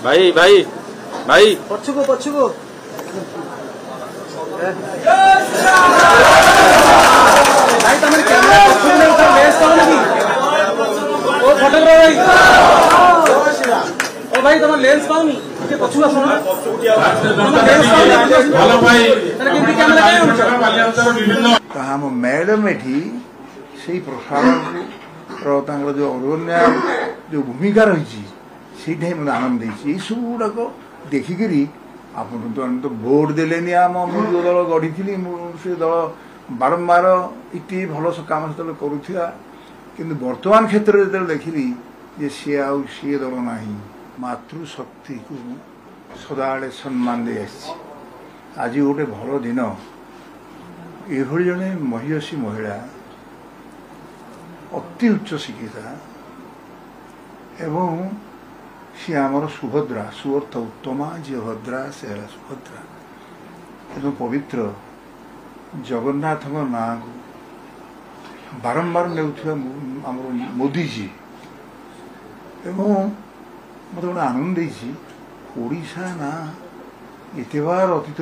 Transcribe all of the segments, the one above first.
भाई भाई भाई पछुको पछुको भाई तमरे कैमरा पछुको नहीं तो बेस कौन की ओ फोटोग्राफर भाई ओ भाई तमर लेंस पाउनी के पछुआ सुन हेलो भाई तने केमती कैमरा काय होछ कहा हम मैडम एठी सेही प्रसारण रो जो अरण्य जो भूमिका रही से आनंद देती सब गुड़ाक देखिकी आप तो भोट देले आम जो दल गढ़ी से दल बारंबार इति भल काम से करुवा कि वर्तमान क्षेत्र में जो देखिली जे सी सी दल ना मातृशक्ति को सदाबले सम्मान दे आज गोटे भल दिन ये जड़े महिषी महिला अति उच्च शिक्षिता एवं सी आमर सुभद्रा सुअर्थ उत्तमा जी भद्रा से सुभद्रा एवं पवित्र जगन्नाथ ना को बारंबार ने मोदीजी एवं मत गोटे आनंद ओडिशा ना एत बार अतीत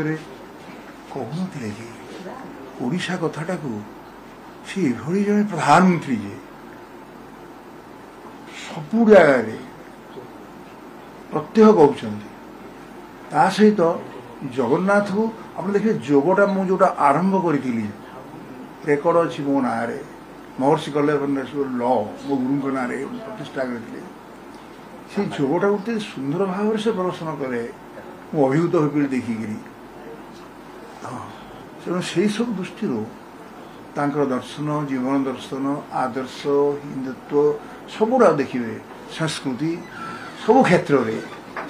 कहून कि ओडिशा कथाटा को सी जड़े प्रधानमंत्री जे सबू जगह प्रत्यह कहते सहित जगन्नाथ को आप देखिए जोगटा मुझा आरंभ करी रेकर्ड अच्छी मो ना महर्षि कल्याण ल मो गुरु ना प्रतिष्ठा करते से जोगटा गोटे सुंदर भाव से प्रदर्शन करे मु अभिभूत हो देखिकी तेणु से सब दृष्टि दर्शन जीवन दर्शन आदर्श हिंदुत्व सबुरा देखिए संस्कृति सब क्षेत्र में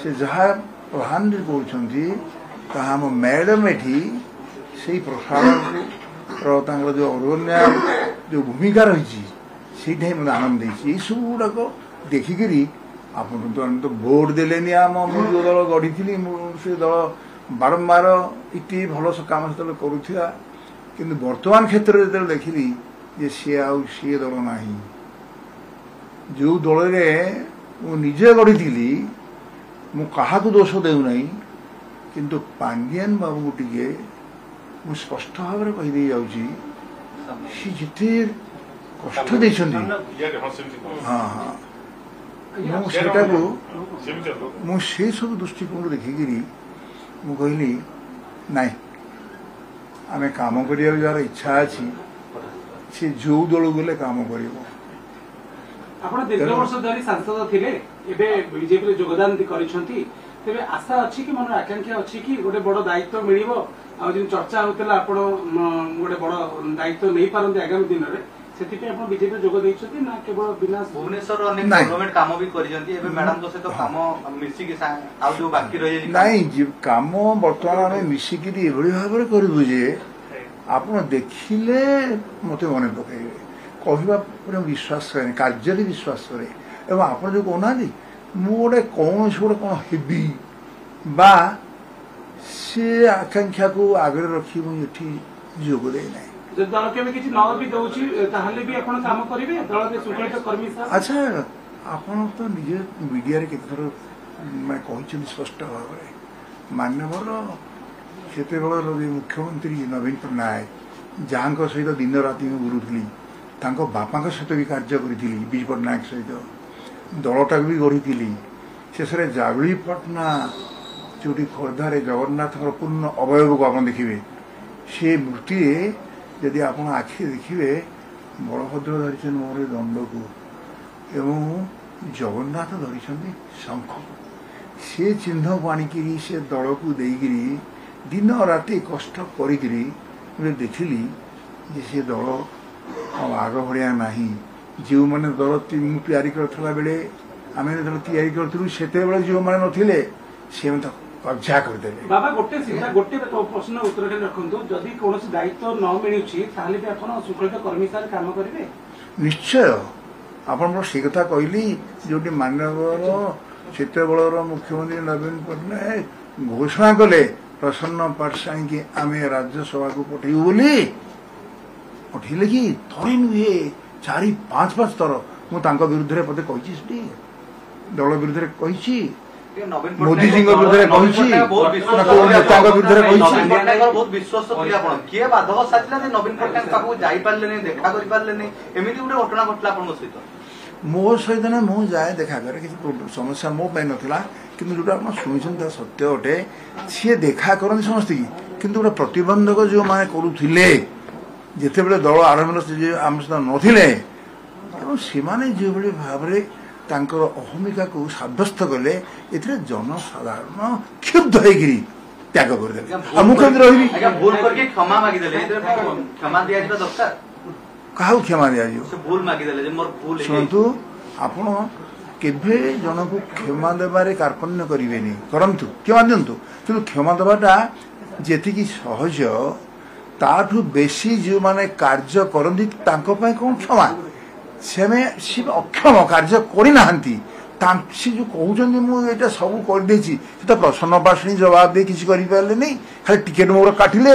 से जहाँ प्रधानमंत्री कहते हम मैडम एठी से प्रसारण जो अरण्य जो भूमिका रही से आनंद देती सब गुड़ाक देखिकी आप तो भोट देले आम जो दल गढ़ी से दल बारंबार इति भल काम से करुवा कि वर्तमान क्षेत्र में जो देखिली जे सी सी दल ना जो दल मुझे गढ़ी मु दोष देना किंतु पांडियान बाबू को टे मु स्पष्ट भाव में कहीदे जाऊँगी सी जिते कष्ट देते हाँ हाँ मुझे सब दृष्टिकोण देखिकी मु कहली नाई आम कम कर जार इच्छा अच्छी सी जो दल गले कम कर आपण दीर्घ वर्ष धरी सांसद थिले एबे बीजेपी योगदान करिसंती तेबे आशा अछि कि मन आकांक्षा अछि कि गोटे बड़ दायित्व मिलिबो आ जिन चर्चा होतला आपण गोटे बड़ दायित्व नै पारंती आगामी दिन रे सेति पे आपण बीजेपी जोग दैछथि ना केवल बिना भुवनेश्वर अनेक गवर्नमेंट काम भी करिसंती एबे मैडम को से तो काम मिसी के आ जो बाकी रहि नाही काम वर्तमान में मिसी की एभली भाव रे करबु जे आपण देखिले मते मने पकाइबे कहवा विश्वास करे कार्य विश्वास करे एवं आप जो कहना मुझे कौन गोटे कौन हेबी बा से आकांक्षा को आगे रखी मुझे जोग दे ना अच्छा आपण तो निजे मीडिया केतर मैं कहते स्पष्ट भाव में मान्यवर से मुख्यमंत्री नवीन पट्टनायक जहाँ सहित दिन राति गुरुली बापा सहित भी कार्य करी विजु पट्टनायक सहित दलटा भी गढ़ी शेष जागुड़ी पटना जो खोर्धार जगन्नाथ पूर्ण अवयव को आप देखिए से मूर्ति यदि आप आखि देखिए बलभद्र धरी मोर दंड को एवं जगन्नाथ धरी शंख से चिन्ह को आणिकी से दल को देकरी दिन राति कष्ट करी देखिली से दल आग भाया ना जो मैंने दल तैयारी करला बेले आम दल तैयारी करूँ से जो मैंने नथिले सी कब्जा करदे बाबा गोटे प्रश्न उत्तर रखु जदि कौन दायित्व न मिलूँ सुकृत कर्मी सार काम करेंगे निश्चय आप से कथा कहली जो मानवर चित्रबल मुख्यमंत्री नवीन पट्टनायक घोषणा कले प्रसन्न पाठशाही की आम राज्यसभा को पठेबू बोली पठेले कि थरे नुहे 4-5 थर मुझे विरुद्ध पते कही दल विरुद्ध कही ନବୀନ ମୋଦିଜୀଙ୍କ ବିରୁଦ୍ଧରେ କହିଛି ନା କୋଉ ନେତାଙ୍କ ବିରୁଦ୍ଧରେ କହିଛି? ନବୀନ ପଟ୍ଟନାୟକ ବହୁତ ବିଶ୍ୱସ୍ତ ଥିଲେ ଆପଣ, କିଏ ବାଧକ ସାଜିଲା ଯେ ନବୀନ ପଟ୍ଟନାୟକ ପାଖକୁ ଯାଇପାରିଲେନି, ଦେଖା କରିପାରିଲେନି, ଏମିତି ଗୋଟେ ଘଟଣା ଘଟିଲା ଆପଣଙ୍କ ସହିତ? ମୋ ସହିତ ନା ମୁଁ ଯାଏ ଦେଖା କରେ, କିଛି ସମସ୍ୟା ମୋ ପାଇଁ ନଥିଲା, କିନ୍ତୁ ଯୋଉଟା ଆପଣ ଶୁଣିଛନ୍ତି ତାହା ସତ୍ୟ ଅଟେ। ସିଏ ଦେଖା କରନ୍ତି ସମସ୍ତଙ୍କୁ, କିନ୍ତୁ ଗୋଟେ ପ୍ରତିବନ୍ଧକ ଯୋଉମାନେ କରୁଥିଲେ ଯେତେବେଳେ ଦଳ ଆରମ୍ଭ ଆମ ସହିତ ନଥିଲେ, ତେଣୁ ସେମାନେ ଯେଉଁଭଳି ଭାବରେ ତାଙ୍କର ଅହମିକାକୁ ସାବ୍ୟସ୍ତ କଲେ, ଏଥିରେ ଜନସାଧାରଣ କ୍ଷୁବ୍ଧ ହେଇକିରି ତ୍ୟାଗ କରିଦେଲେ। ଆଉ ମୁଁ କେମିତି ରହିବି? ଭୁଲ କରିକି କ୍ଷମା ମାଗିଦେଲେ, କ୍ଷମା ଦିଆଯିବା ଦରକାର। କାହାକୁ କ୍ଷମା ଦିଆଯିବ? ସେ ଭୁଲ ମାଗିଦେଲେ ଯେ ମୋର ଭୁଲ ହେଇଯାଇଛି। ଶୁଣନ୍ତୁ, ଆପଣ କେବେ ଜଣକୁ କ୍ଷମା ଦେବାରେ କାର୍ପଣ୍ୟ କରିବେନି, କରନ୍ତୁ, କ୍ଷମା ଦିଅନ୍ତୁ, କିନ୍ତୁ କ୍ଷମା ଦେବାଟା ଯେତିକି ସହଜ ତାଠୁ ବେଶୀ ଯେଉଁମାନେ କାର୍ଯ୍ୟ କରନ୍ତି ତାଙ୍କ ପାଇଁ କ'ଣ କ୍ଷମା? ସେ ଅକ୍ଷମ କାର୍ଯ୍ୟ କରିନାହାନ୍ତି, ସେ ଯୋଉ କହୁଛନ୍ତି ମୁଁ ଏଇଟା ସବୁ କରିଦେଇଛି, ସେ ତ ପ୍ରସନ୍ନ ପାଶଣୀ ଜବାବ ଦେଇ କିଛି କରିପାରିଲେନି, ଖାଲି ଟିକେଟ ମୋର କାଟିଲେ।